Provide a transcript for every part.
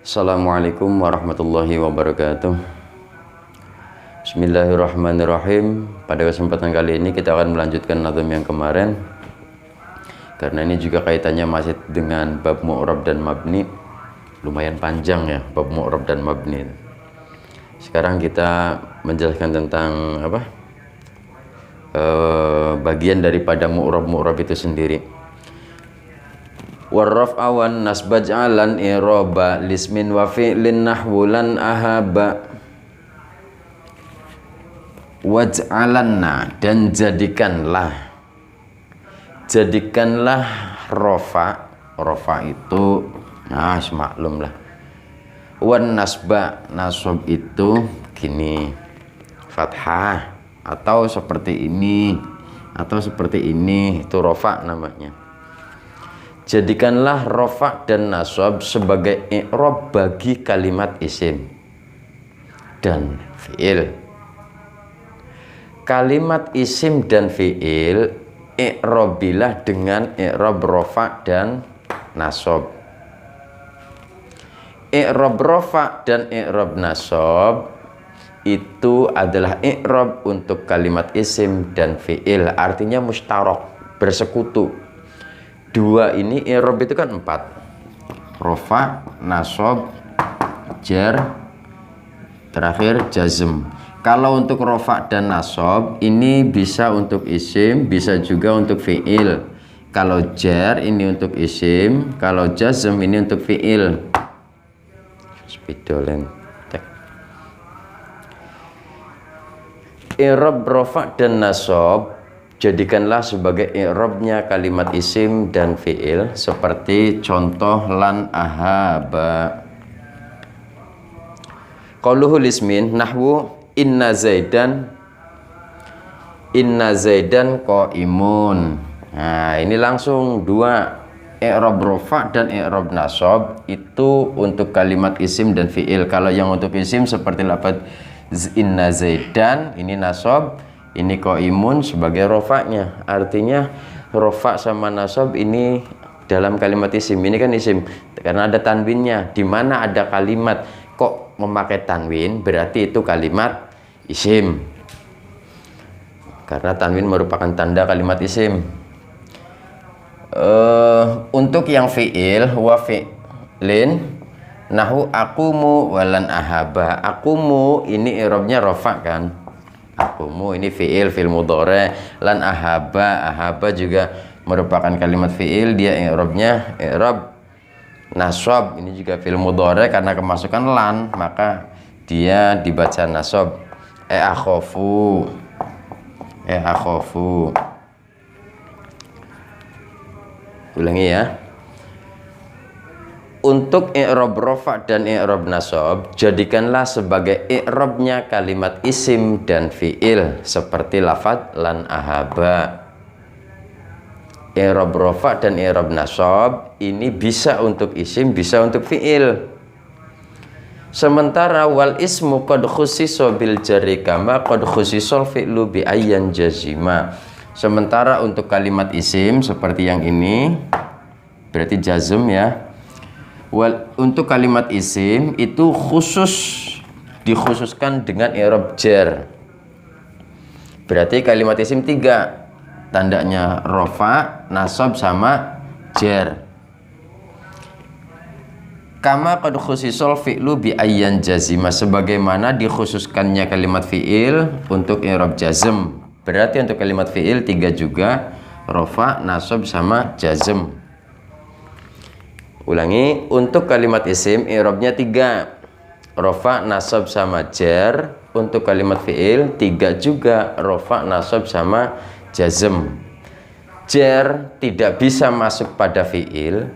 Assalamualaikum warahmatullahi wabarakatuh. Bismillahirrahmanirrahim. Pada kesempatan kali ini kita akan melanjutkan nazam yang kemarin, karena ini juga kaitannya masih dengan bab mu'rab dan mabni. Lumayan panjang ya bab mu'rab dan mabni. Sekarang kita menjelaskan tentang bagian daripada mu'rab itu sendiri. Warraf awan nasbaj'alan iroba lismin wa fi'lin nahwulan ahaba waj'alanna, dan jadikanlah rofa itu maklum lah. Wan nasba, nasab itu gini, fathah atau seperti ini atau seperti ini, itu rofa namanya. Jadikanlah rofa dan nasab sebagai i'rab bagi kalimat isim dan fi'il. Kalimat isim dan fi'il i'rabilah dengan i'rab rofa dan nasab. I'rab rofa dan i'rab nasab itu adalah i'rab untuk kalimat isim dan fi'il, artinya mustarok, bersekutu. Dua ini i'rab itu kan 4, rofa, nasab, jar, terakhir jazm. Kalau untuk rofa dan nasab ini bisa untuk isim, bisa juga untuk fi'il. Kalau jar ini untuk isim, kalau jazm ini untuk fi'il. Spidolen tek. I'rab rofa dan nasab jadikanlah sebagai i'rabnya kalimat isim dan fi'il, seperti contoh lan ahaba. Qauluhu lismin nahwu inna zaidan qaimun. Nah, ini langsung dua, i'rab rofa dan i'rab nasab itu untuk kalimat isim dan fi'il. Kalau yang untuk isim seperti lafaz inna zaidan, ini nasab, ini qaimun sebagai rofaknya. Artinya rofa sama nasab ini dalam kalimat isim, ini kan isim karena ada tanwinnya. Di mana ada kalimat kok memakai tanwin, berarti itu kalimat isim, karena tanwin merupakan tanda kalimat isim. Untuk yang fi'il wa fi'lin nahu akumu walan ahaba. Akumu ini i'rabnya rofa kan, akumu ini fi'il mudhari. Lan ahaba juga merupakan kalimat fi'il, dia i'rabnya i'rab nasab. Ini juga fi'il mudhari, karena kemasukan lan maka dia dibaca nasab. Akhafu. Ulangi ya. Untuk i'rab rofa dan i'rab nasab jadikanlah sebagai i'rabnya kalimat isim dan fi'il, seperti lafaz lan ahaba. I'rab rofa dan i'rab nasab ini bisa untuk isim, bisa untuk fi'il. Sementara wal ismu qad khussisa bil jarri kama qad khussisal fi'lu bi ayyan jazima. Sementara untuk kalimat isim seperti yang ini berarti jazm ya. Untuk kalimat isim itu dikhususkan dengan i'rab jar. Berarti kalimat isim 3, tandanya rofa, nasab sama jar. Kama qad khussisal fi'lu bi ayyan jazima, sebagaimana dikhususkannya kalimat fi'il untuk i'rab jazm. Berarti untuk kalimat fi'il 3 juga, rofa, nasab sama jazm. Ulangi, untuk kalimat isim i'rabnya 3, rofa, nasab sama jar. Untuk kalimat fi'il 3 juga, rofa, nasab sama jazm. Jar tidak bisa masuk pada fi'il,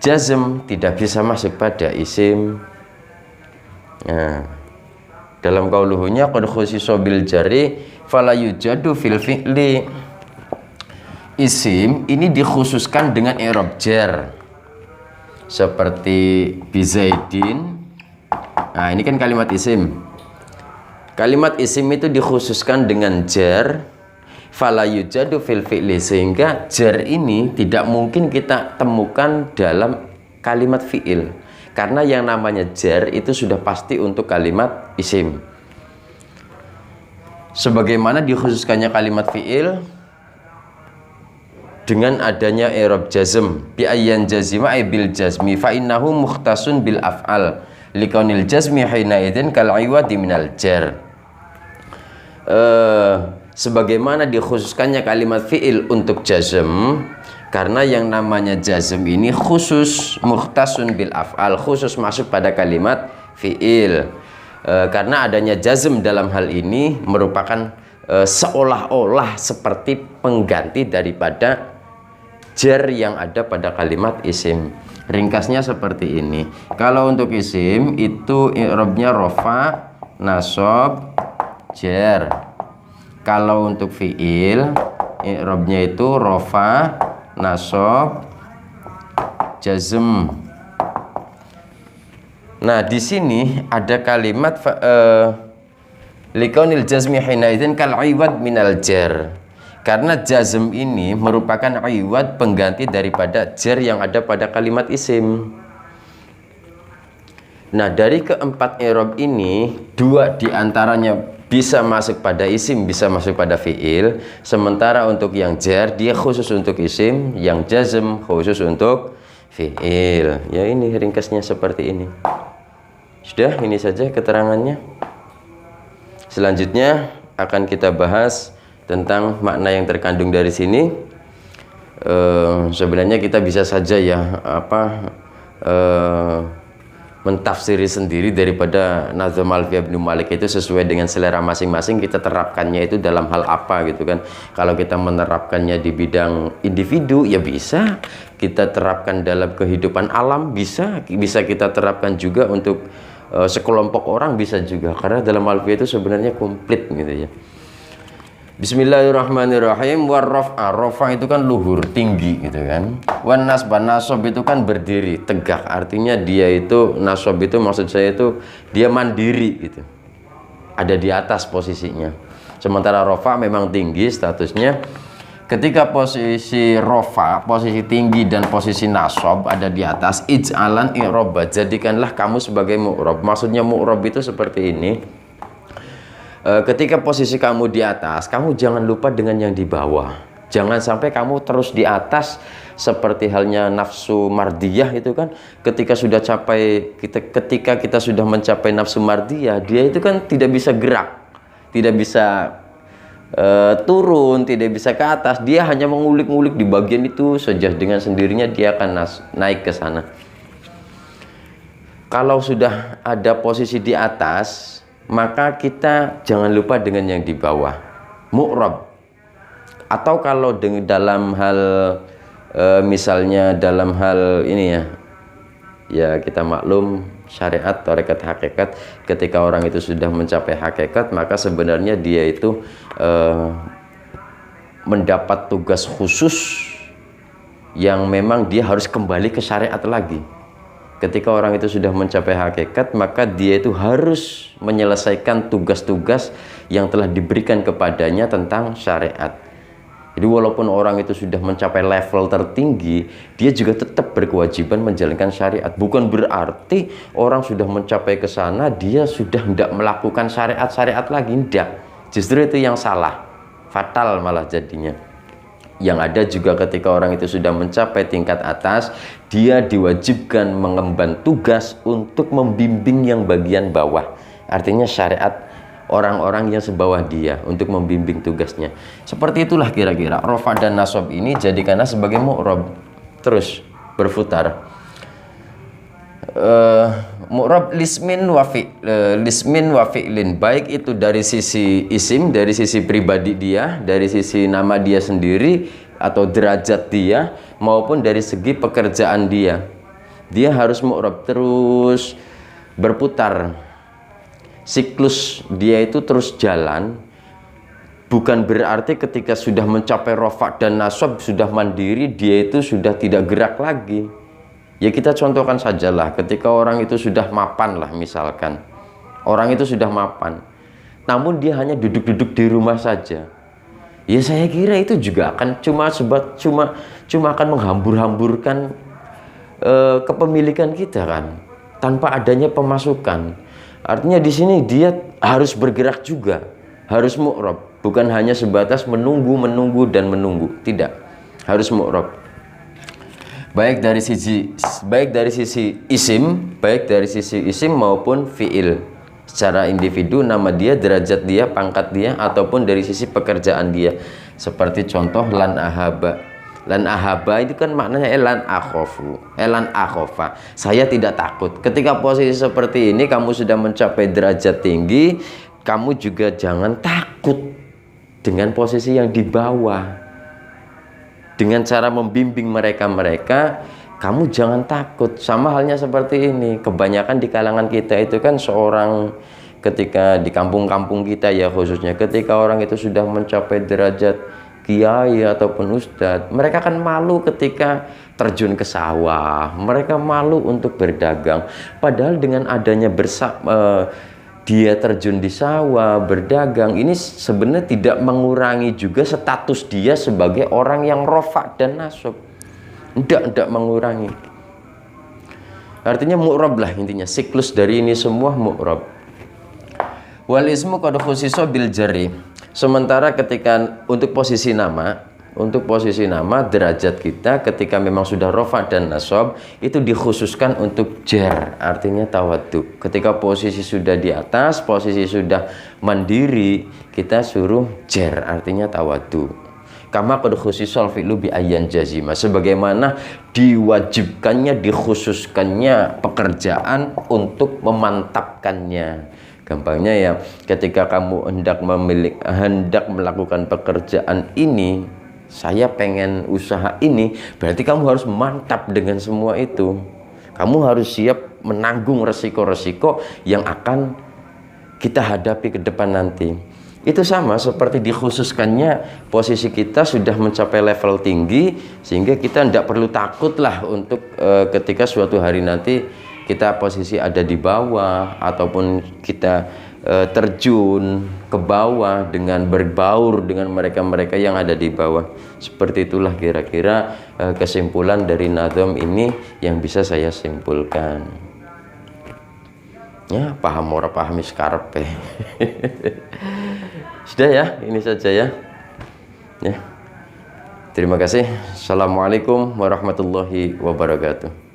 jazm tidak bisa masuk pada isim. Nah, dalam qauluhunya qad khussisa bil jarri fala yujadu fil fi'li. Isim ini dikhususkan dengan i'rab jar, seperti bizaidin. Nah, ini kan kalimat isim. Kalimat isim itu dikhususkan dengan jar, fala yujadu fil fi'li, sehingga jar ini tidak mungkin kita temukan dalam kalimat fi'il. Karena yang namanya jar itu sudah pasti untuk kalimat isim. Sebagaimana dikhususkannya kalimat fi'il dengan adanya i'rab jazm bi ayyan jazima ay bil jazmi fa innahu mukhtasun bil af'al likaunil jazmi hina idzin kal iwadi minal jar. Sebagaimana dikhususkannya kalimat fi'il untuk jazm karena yang namanya jazm ini khusus mukhtasun bil af'al, khusus masuk pada kalimat fi'il. Karena adanya jazm dalam hal ini merupakan seolah-olah seperti pengganti daripada jar yang ada pada kalimat isim. Ringkasnya seperti ini. Kalau untuk isim itu i'rabnya rofa, nasab, jar. Kalau untuk fi'il i'rabnya itu rofa, nasab, jazm. Nah, di sini ada kalimat likaunil jazmi hina idzin kal iwad minal jar. Karena jazm ini merupakan iwad, pengganti daripada jar yang ada pada kalimat isim. Nah, dari keempat i'rab ini, dua diantaranya bisa masuk pada isim, bisa masuk pada fi'il. Sementara untuk yang jar, dia khusus untuk isim, yang jazm khusus untuk fi'il. Ya, ini ringkasnya seperti ini. Sudah, ini saja keterangannya. Selanjutnya akan kita bahas tentang makna yang terkandung dari sini. Sebenarnya kita bisa saja ya mentafsiri sendiri daripada Nazm Alfiyah Ibnu Malik itu sesuai dengan selera masing-masing. Kita terapkannya itu dalam hal apa gitu kan. Kalau kita menerapkannya di bidang individu ya bisa, kita terapkan dalam kehidupan alam bisa kita terapkan juga untuk sekelompok orang bisa juga, karena dalam Alfiyah itu sebenarnya komplit gitu ya. Bismillahirrahmanirrahim. Warraf'a, rafa itu kan luhur, tinggi gitu kan. Wan nasba, nasab itu kan berdiri, tegak. Artinya dia itu, nasab itu maksud saya itu dia mandiri gitu, ada di atas posisinya. Sementara rafa memang tinggi statusnya. Ketika posisi rafa, posisi tinggi, dan posisi nasab ada di atas, ij'alan i'rab, jadikanlah kamu sebagai mu'rab. Maksudnya mu'rab itu seperti ini. Ketika posisi kamu di atas, kamu jangan lupa dengan yang di bawah. Jangan sampai kamu terus di atas seperti halnya nafsu mardiyah itu kan. Ketika kita sudah mencapai nafsu mardiyah, dia itu kan tidak bisa gerak, tidak bisa turun, tidak bisa ke atas. Dia hanya mengulik-ngulik di bagian itu saja, dengan sendirinya dia akan naik ke sana. Kalau sudah ada posisi di atas, maka kita jangan lupa dengan yang di bawah, mu'rab. Atau kalau dalam hal misalnya dalam hal ini ya kita maklum syariat, tarekat, hakikat. Ketika orang itu sudah mencapai hakikat, maka sebenarnya dia itu mendapat tugas khusus yang memang dia harus kembali ke syariat lagi. Ketika orang itu sudah mencapai hakikat, maka dia itu harus menyelesaikan tugas-tugas yang telah diberikan kepadanya tentang syariat. Jadi walaupun orang itu sudah mencapai level tertinggi, dia juga tetap berkewajiban menjalankan syariat. Bukan berarti orang sudah mencapai ke sana, dia sudah tidak melakukan syariat-syariat lagi. Tidak. Justru itu yang salah. Fatal malah jadinya. Yang ada juga ketika orang itu sudah mencapai tingkat atas, dia diwajibkan mengemban tugas untuk membimbing yang bagian bawah. Artinya syariat orang-orang yang sebawah dia, untuk membimbing tugasnya. Seperti itulah kira-kira rafa dan nasab ini jadikanlah sebagai mu'rab, terus berputar. Mu'rab lismin wa fi'lin, baik itu dari sisi isim, dari sisi pribadi dia, dari sisi nama dia sendiri atau derajat dia, maupun dari segi pekerjaan dia. Dia harus mu'rab, terus berputar. Siklus dia itu terus jalan. Bukan berarti ketika sudah mencapai rafa dan nasab, sudah mandiri, dia itu sudah tidak gerak lagi. Ya kita contohkan sajalah, ketika orang itu sudah mapan lah, misalkan orang itu sudah mapan, namun dia hanya duduk-duduk di rumah saja, ya saya kira itu juga akan cuma akan menghambur-hamburkan kepemilikan kita kan. tanpa adanya pemasukan. Artinya di sini dia harus bergerak juga, harus mu'rab, bukan hanya sebatas menunggu dan menunggu, tidak, harus mu'rab. Baik dari sisi isim maupun fiil, secara individu, nama dia, derajat dia, pangkat dia, ataupun dari sisi pekerjaan dia. Seperti contoh lan ahaba. Lan ahaba itu kan maknanya lan akhofa, saya tidak takut. Ketika posisi seperti ini kamu sudah mencapai derajat tinggi, kamu juga jangan takut dengan posisi yang di bawah. Dengan cara membimbing mereka, kamu jangan takut. Sama halnya seperti ini, kebanyakan di kalangan kita itu kan seorang, ketika di kampung-kampung kita ya khususnya, ketika orang itu sudah mencapai derajat kiai ataupun ustadz, mereka kan malu ketika terjun ke sawah, mereka malu untuk berdagang. Padahal dengan adanya dia terjun di sawah, berdagang, ini sebenarnya tidak mengurangi juga status dia sebagai orang yang rofa dan nasab. Tidak mengurangi. Artinya mu'rab lah intinya, siklus dari ini semua mu'rab. Wal ismu qad khusiso bil jari. Sementara ketika untuk posisi nama derajat kita ketika memang sudah rofa dan nasab itu dikhususkan untuk jar, artinya tawaddu. Ketika posisi sudah di atas, posisi sudah mandiri, kita suruh jar, artinya tawaddu. Kama qad khusisal fi'lu bi ayyan jazima, sebagaimana diwajibkannya, dikhususkannya pekerjaan untuk memantapkannya. Gampangnya ya, ketika kamu hendak melakukan pekerjaan ini, saya pengen usaha ini, berarti kamu harus mantap dengan semua itu. Kamu harus siap menanggung resiko-resiko yang akan kita hadapi ke depan nanti. Itu sama seperti dikhususkannya posisi kita sudah mencapai level tinggi, sehingga kita tidak perlu takut lah untuk ketika suatu hari nanti kita posisi ada di bawah, ataupun kita terjun ke bawah dengan berbaur dengan mereka-mereka yang ada di bawah. Seperti itulah kira-kira kesimpulan dari nazam ini yang bisa saya simpulkan. Ya, paham ora paham iskarepe. Sudah ya, ini saja ya. Ya. Terima kasih. Assalamualaikum warahmatullahi wabarakatuh.